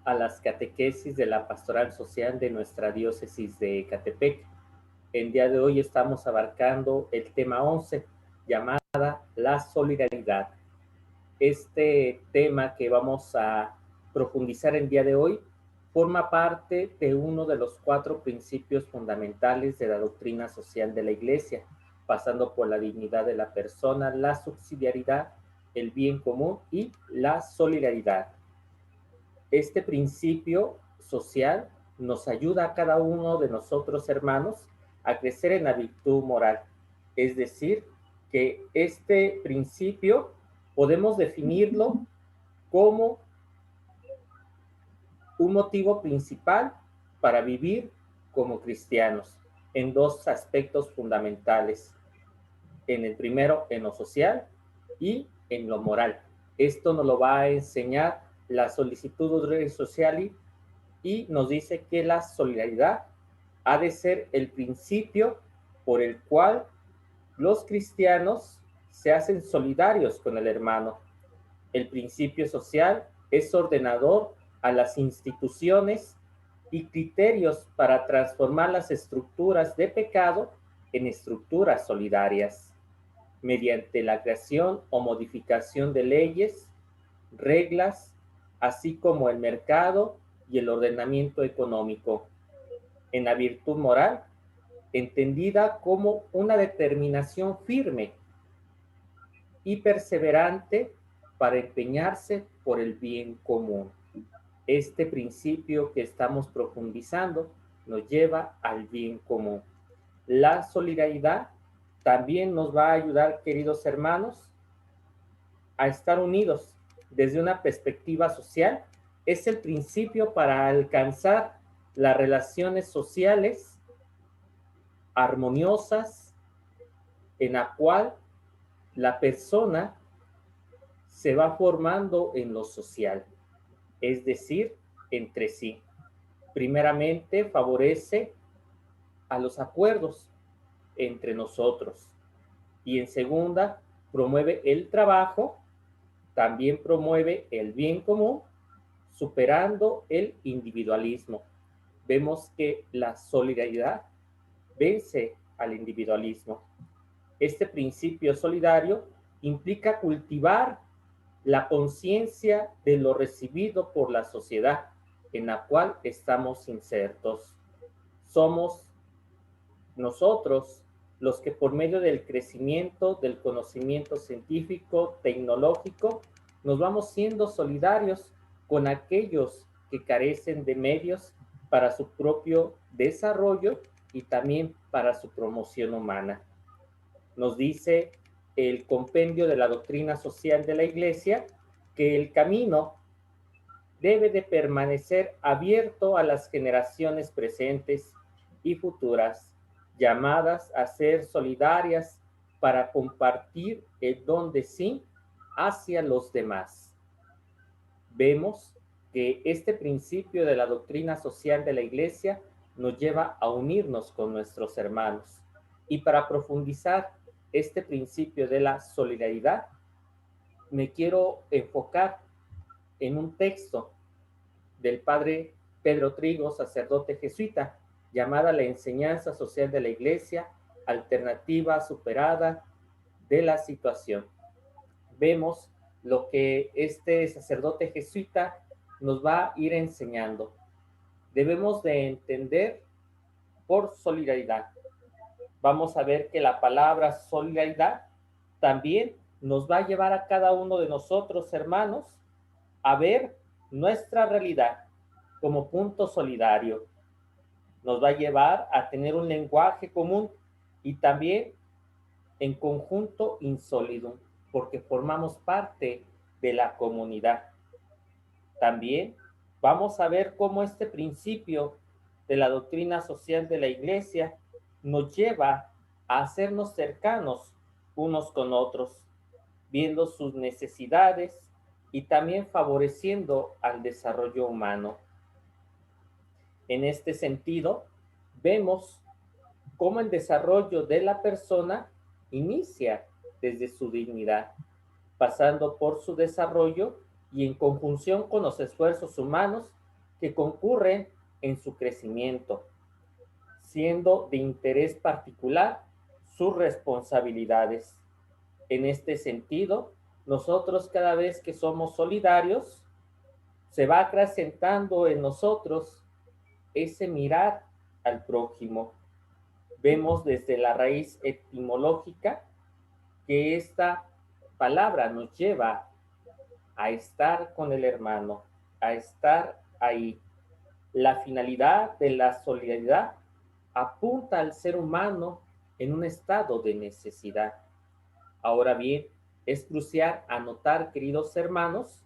a las catequesis de la Pastoral Social de nuestra diócesis de Ecatepec. El día de hoy estamos abarcando el tema 11, llamada la solidaridad. Este tema que vamos a profundizar el día de hoy forma parte de uno de los 4 principios fundamentales de la doctrina social de la Iglesia, pasando por la dignidad de la persona, la subsidiariedad, el bien común y la solidaridad. Este principio social nos ayuda a cada uno de nosotros, hermanos, a crecer en la virtud moral. Es decir, que este principio podemos definirlo como un motivo principal para vivir como cristianos en 2 aspectos fundamentales. En el primero, en lo social y en lo moral. Esto nos lo va a enseñar la solicitud Rei Sociali y nos dice que la solidaridad ha de ser el principio por el cual los cristianos se hacen solidarios con el hermano. El principio social es ordenador a las instituciones y criterios para transformar las estructuras de pecado en estructuras solidarias, mediante la creación o modificación de leyes, reglas, así como el mercado y el ordenamiento económico, en la virtud moral, entendida como una determinación firme y perseverante para empeñarse por el bien común. Este principio que estamos profundizando nos lleva al bien común. La solidaridad también nos va a ayudar, queridos hermanos, a estar unidos desde una perspectiva social. Es el principio para alcanzar las relaciones sociales armoniosas en la cual la persona se va formando en lo social, es decir, entre sí. Primeramente, favorece a los acuerdos entre nosotros y en segunda, promueve el trabajo, también promueve el bien común, superando el individualismo. Vemos que la solidaridad vence al individualismo. Este principio solidario implica cultivar la conciencia de lo recibido por la sociedad en la cual estamos insertos. Somos nosotros los que por medio del crecimiento del conocimiento científico, tecnológico, nos vamos siendo solidarios con aquellos que carecen de medios para su propio desarrollo y también para su promoción humana. Nos dice el compendio de la doctrina social de la Iglesia que el camino debe de permanecer abierto a las generaciones presentes y futuras, llamadas a ser solidarias para compartir el don de sí hacia los demás. Vemos que este principio de la doctrina social de la Iglesia nos lleva a unirnos con nuestros hermanos. Y para profundizar este principio de la solidaridad, me quiero enfocar en un texto del padre Pedro Trigo, sacerdote jesuita, llamada La enseñanza social de la Iglesia, alternativa superada de la situación. Vemos lo que este sacerdote jesuita nos va a ir enseñando. Debemos de entender por solidaridad. Vamos a ver que la palabra solidaridad también nos va a llevar a cada uno de nosotros, hermanos, a ver nuestra realidad como punto solidario. Nos va a llevar a tener un lenguaje común y también en conjunto insólido, porque formamos parte de la comunidad. También vamos a ver cómo este principio de la doctrina social de la Iglesia nos lleva a hacernos cercanos unos con otros, viendo sus necesidades y también favoreciendo al desarrollo humano. En este sentido, vemos cómo el desarrollo de la persona inicia desde su dignidad, pasando por su desarrollo y en conjunción con los esfuerzos humanos que concurren en su crecimiento, siendo de interés particular sus responsabilidades. En este sentido, nosotros cada vez que somos solidarios, se va acrecentando en nosotros ese mirar al prójimo. Vemos desde la raíz etimológica que esta palabra nos lleva a estar con el hermano, a estar ahí. La finalidad de la solidaridad apunta al ser humano en un estado de necesidad. Ahora bien, es crucial anotar, queridos hermanos,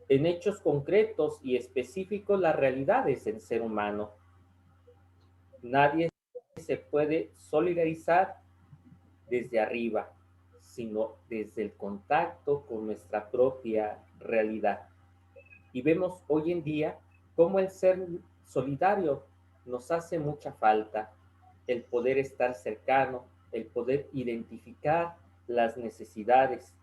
en hechos concretos y específicos las realidades del ser humano. Nadie se puede solidarizar desde arriba, sino desde el contacto con nuestra propia realidad. Y vemos hoy en día cómo el ser solidario nos hace mucha falta, el poder estar cercano, el poder identificar las necesidades.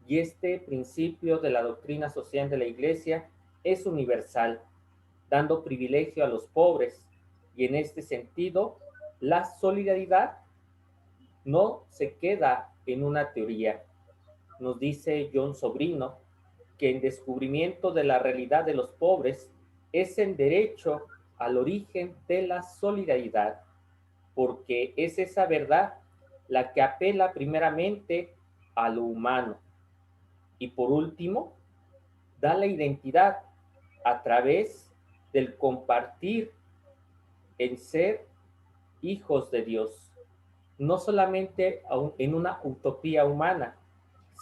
Y este principio de la doctrina social de la Iglesia es universal, dando privilegio a los pobres. Y en este sentido, la solidaridad no se queda en una teoría. Nos dice John Sobrino que el descubrimiento de la realidad de los pobres es el derecho al origen de la solidaridad, porque es esa verdad la que apela primeramente a lo humano y por último da la identidad a través del compartir en ser hijos de Dios, no solamente en una utopía humana,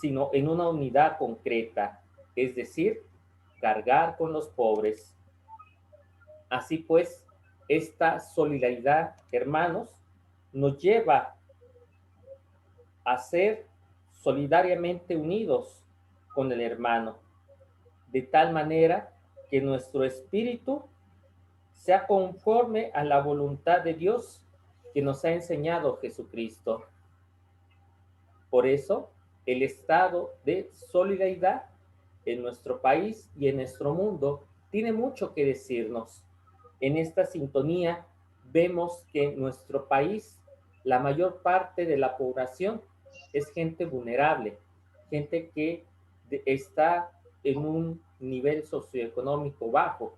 sino en una unidad concreta, es decir, cargar con los pobres. Así pues, esta solidaridad, hermanos, nos lleva a ser solidariamente unidos con el hermano, de tal manera que nuestro espíritu sea conforme a la voluntad de Dios que nos ha enseñado Jesucristo. Por eso, el estado de solidaridad en nuestro país y en nuestro mundo tiene mucho que decirnos. En esta sintonía vemos que en nuestro país la mayor parte de la población es gente vulnerable, gente que está en un nivel socioeconómico bajo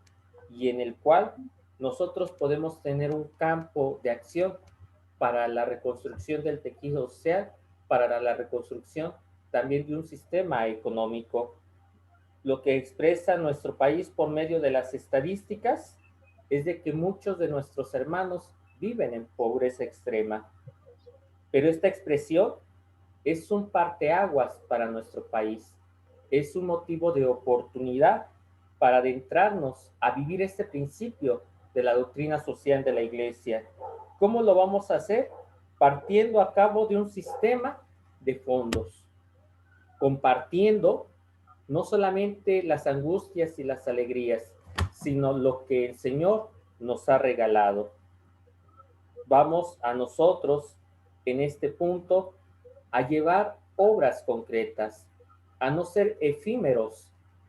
y en el cual nosotros podemos tener un campo de acción para la reconstrucción del tejido social, para la reconstrucción también de un sistema económico. Lo que expresa nuestro país por medio de las estadísticas es de que muchos de nuestros hermanos viven en pobreza extrema. Pero esta expresión es un parteaguas para nuestro país. Es un motivo de oportunidad para adentrarnos a vivir este principio de la doctrina social de la Iglesia. ¿Cómo lo vamos a hacer? Partiendo a cabo de un sistema de fondos, compartiendo no solamente las angustias y las alegrías, sino lo que el Señor nos ha regalado. Vamos a nosotros en este punto a llevar obras concretas, a no ser efímeros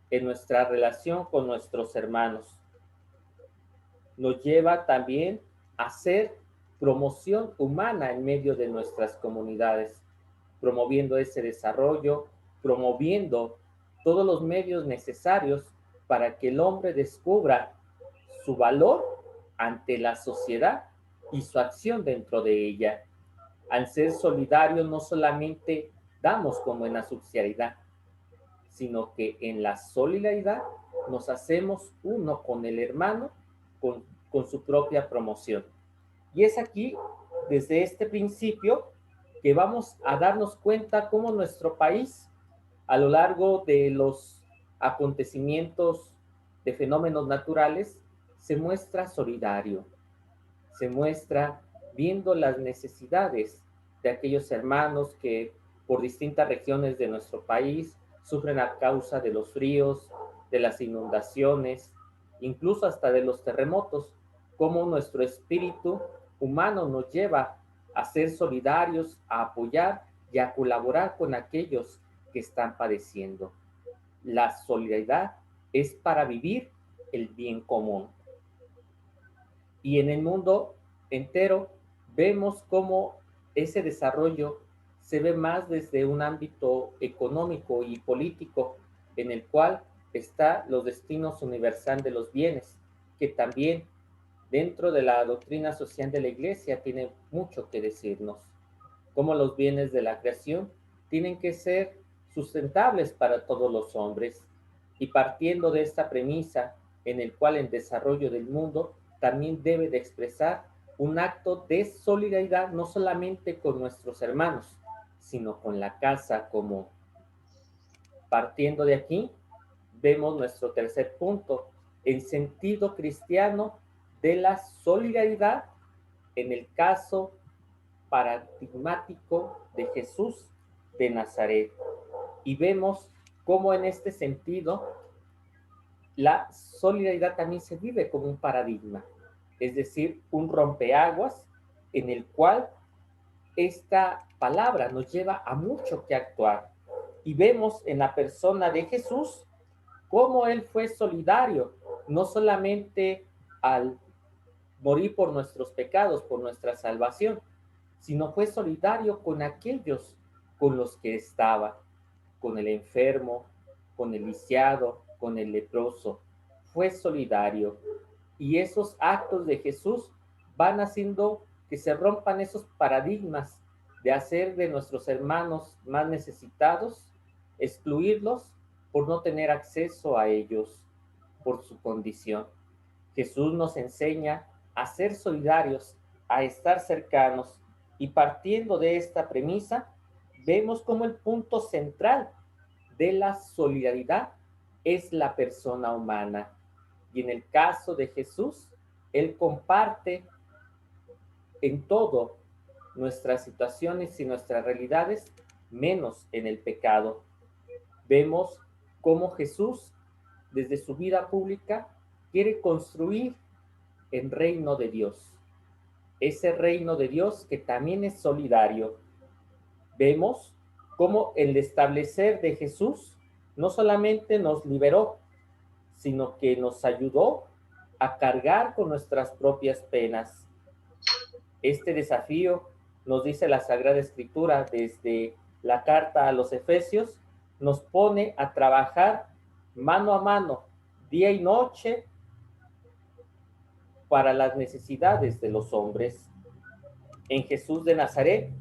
en nuestra relación con nuestros hermanos. Nos lleva también a hacer promoción humana en medio de nuestras comunidades, promoviendo ese desarrollo, promoviendo todos los medios necesarios para que el hombre descubra su valor ante la sociedad y su acción dentro de ella. Al ser solidarios no solamente damos como en la subsidiariedad, sino que en la solidaridad nos hacemos uno con el hermano, con su propia promoción. Y es aquí, desde este principio, que vamos a darnos cuenta cómo nuestro país, a lo largo de los acontecimientos de fenómenos naturales, se muestra solidario, se muestra viendo las necesidades de aquellos hermanos que por distintas regiones de nuestro país sufren a causa de los fríos, de las inundaciones, incluso hasta de los terremotos, cómo nuestro espíritu humano nos lleva a ser solidarios, a apoyar y a colaborar con aquellos que están padeciendo. La solidaridad es para vivir el bien común. Y en el mundo entero vemos cómo ese desarrollo se ve más desde un ámbito económico y político, en el cual está los destinos universal de los bienes, que también dentro de la doctrina social de la Iglesia tiene mucho que decirnos, cómo los bienes de la creación tienen que ser sustentables para todos los hombres, y partiendo de esta premisa en el cual el desarrollo del mundo también debe de expresar un acto de solidaridad no solamente con nuestros hermanos, sino con la casa común. Partiendo de aquí, vemos nuestro tercer punto, el sentido cristiano de la solidaridad en el caso paradigmático de Jesús de Nazaret. Y vemos cómo en este sentido la solidaridad también se vive como un paradigma, es decir, un rompeaguas en el cual esta palabra nos lleva a mucho que actuar. Y vemos en la persona de Jesús cómo él fue solidario, no solamente al morir por nuestros pecados, por nuestra salvación, sino fue solidario con aquellos con los que estaba, con el enfermo, con el lisiado, con el leproso. Fue solidario. Y esos actos de Jesús van haciendo que se rompan esos paradigmas de hacer de nuestros hermanos más necesitados, excluirlos por no tener acceso a ellos, por su condición. Jesús nos enseña a ser solidarios, a estar cercanos, y partiendo de esta premisa, vemos como el punto central de la solidaridad es la persona humana. Y en el caso de Jesús, Él comparte en todo nuestras situaciones y nuestras realidades, menos en el pecado. Vemos cómo Jesús, desde su vida pública, quiere construir el reino de Dios. Ese reino de Dios que también es solidario. Vemos cómo el establecer de Jesús no solamente nos liberó, sino que nos ayudó a cargar con nuestras propias penas. Este desafío, nos dice la Sagrada Escritura desde la carta a los Efesios, nos pone a trabajar mano a mano, día y noche, para las necesidades de los hombres. En Jesús de Nazaret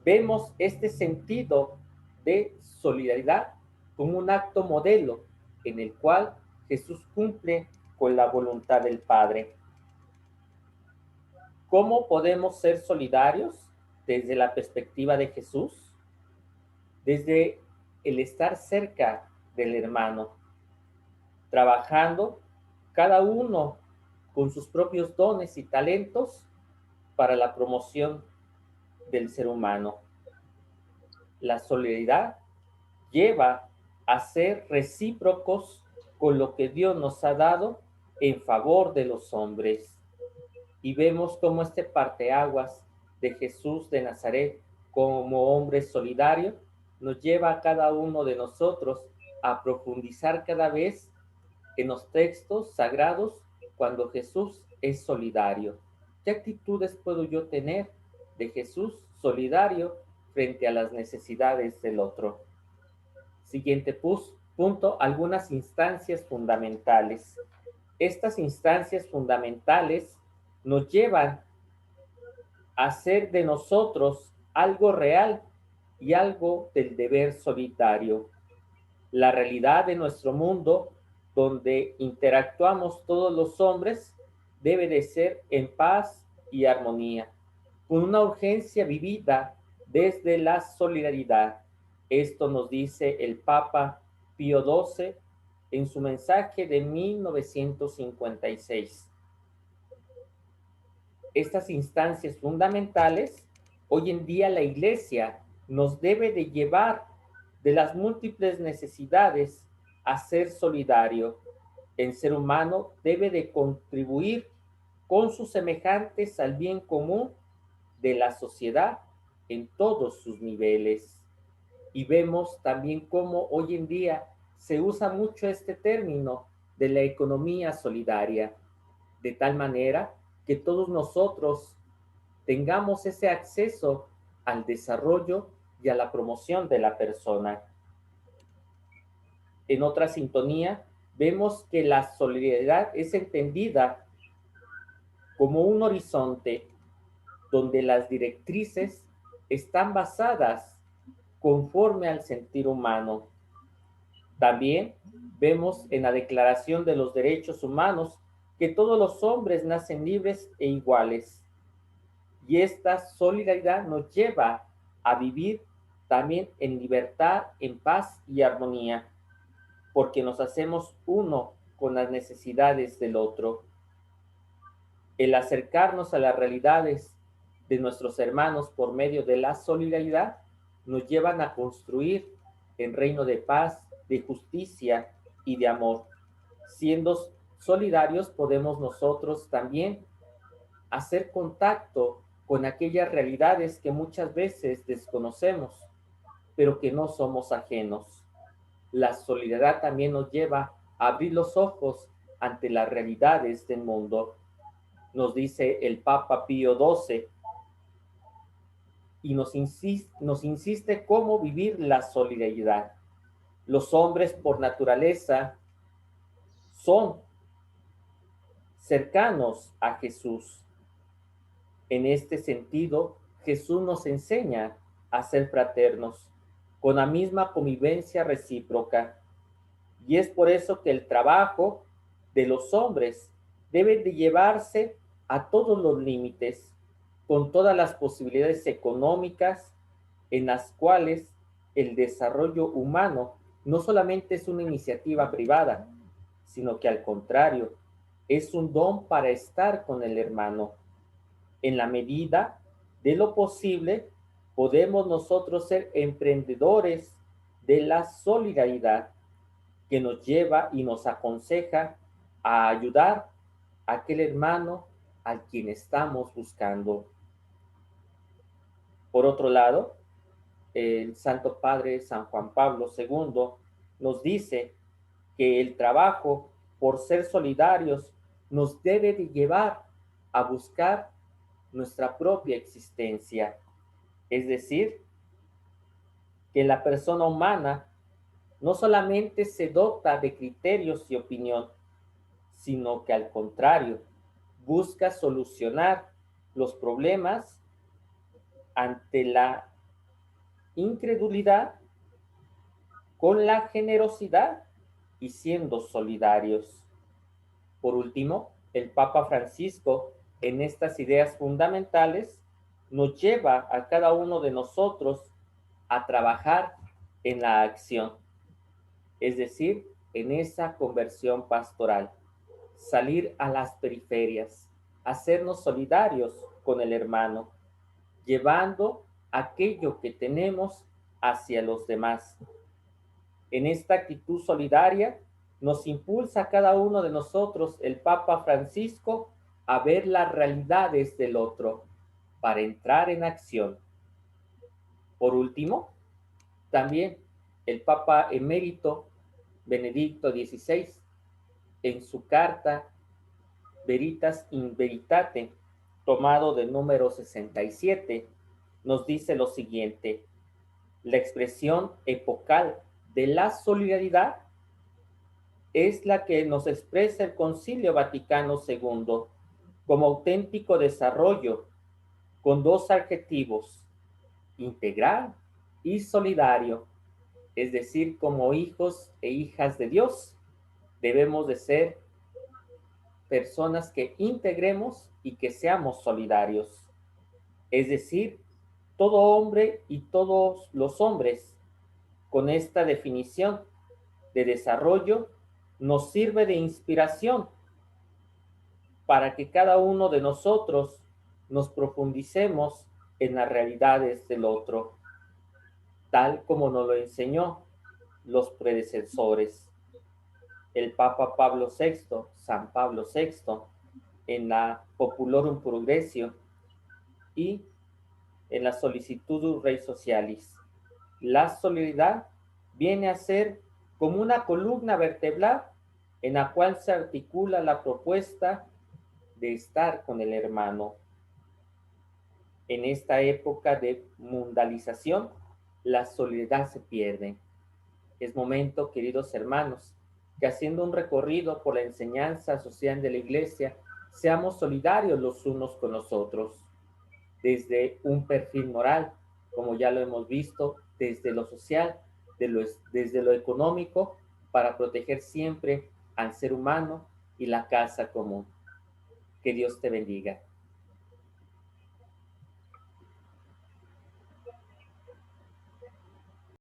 vemos este sentido de solidaridad como un acto modelo en el cual Jesús cumple con la voluntad del Padre. ¿Cómo podemos ser solidarios desde la perspectiva de Jesús? Desde el estar cerca del hermano, trabajando cada uno con sus propios dones y talentos para la promoción del ser humano. La solidaridad lleva a ser recíprocos con lo que Dios nos ha dado en favor de los hombres. Y vemos cómo este parteaguas de Jesús de Nazaret como hombre solidario nos lleva a cada uno de nosotros a profundizar cada vez en los textos sagrados cuando Jesús es solidario. ¿Qué actitudes puedo yo tener de Jesús solidario frente a las necesidades del otro? Siguiente punto, algunas instancias fundamentales. Estas instancias fundamentales nos llevan a hacer de nosotros algo real y algo del deber solidario. La realidad de nuestro mundo, donde interactuamos todos los hombres, debe de ser en paz y armonía, con una urgencia vivida desde la solidaridad. Esto nos dice el Papa Pío XII en su mensaje de 1956. Estas instancias fundamentales, hoy en día la Iglesia nos debe de llevar de las múltiples necesidades a ser solidario. El ser humano debe de contribuir con sus semejantes al bien común de la sociedad en todos sus niveles. Y vemos también cómo hoy en día se usa mucho este término de la economía solidaria, de tal manera que todos nosotros tengamos ese acceso al desarrollo y a la promoción de la persona. En otra sintonía, vemos que la solidaridad es entendida como un horizonte donde las directrices están basadas conforme al sentir humano. También vemos en la Declaración de los Derechos Humanos que todos los hombres nacen libres e iguales. Y esta solidaridad nos lleva a vivir también en libertad, en paz y armonía, porque nos hacemos uno con las necesidades del otro. El acercarnos a las realidades de nuestros hermanos por medio de la solidaridad nos llevan a construir el reino de paz, de justicia y de amor. Siendo solidarios podemos nosotros también hacer contacto con aquellas realidades que muchas veces desconocemos, pero que no somos ajenos. La solidaridad también nos lleva a abrir los ojos ante las realidades del mundo. Nos dice el Papa Pío XII y nos insiste cómo vivir la solidaridad. Los hombres por naturaleza son cercanos a Jesús. En este sentido, Jesús nos enseña a ser fraternos, con la misma convivencia recíproca. Y es por eso que el trabajo de los hombres debe de llevarse a todos los límites, con todas las posibilidades económicas en las cuales el desarrollo humano no solamente es una iniciativa privada, sino que al contrario, es un don para estar con el hermano. En la medida de lo posible, podemos nosotros ser emprendedores de la solidaridad que nos lleva y nos aconseja a ayudar a aquel hermano al quien estamos buscando. Por otro lado, el Santo Padre San Juan Pablo II nos dice que el trabajo por ser solidarios nos debe de llevar a buscar nuestra propia existencia. Es decir, que la persona humana no solamente se dota de criterios y opinión, sino que al contrario, busca solucionar los problemas ante la incredulidad con la generosidad y siendo solidarios. Por último, el Papa Francisco, en estas ideas fundamentales, nos lleva a cada uno de nosotros a trabajar en la acción, es decir, en esa conversión pastoral, salir a las periferias, hacernos solidarios con el hermano, llevando aquello que tenemos hacia los demás. En esta actitud solidaria nos impulsa a cada uno de nosotros el Papa Francisco a ver las realidades del otro para entrar en acción. Por último, también el Papa emérito Benedicto XVI, en su carta Veritas in Veritate, tomado del número 67, nos dice lo siguiente: la expresión epocal de la solidaridad es la que nos expresa el Concilio Vaticano II como auténtico desarrollo, con dos adjetivos: integral y solidario. Es decir, como hijos e hijas de Dios, debemos de ser personas que integremos y que seamos solidarios. Es decir, todo hombre y todos los hombres, con esta definición de desarrollo, nos sirve de inspiración para que cada uno de nosotros nos profundicemos en las realidades del otro, tal como nos lo enseñó los predecesores. El Papa Pablo VI, San Pablo VI, en la Populorum Progressio y en la Solicitudo Rei Socialis. La solidaridad viene a ser como una columna vertebral en la cual se articula la propuesta de estar con el hermano. En esta época de mundialización, la soledad se pierde. Es momento, queridos hermanos, que haciendo un recorrido por la enseñanza social de la Iglesia, seamos solidarios los unos con los otros, desde un perfil moral, como ya lo hemos visto, desde lo social, desde lo económico, para proteger siempre al ser humano y la casa común. Que Dios te bendiga.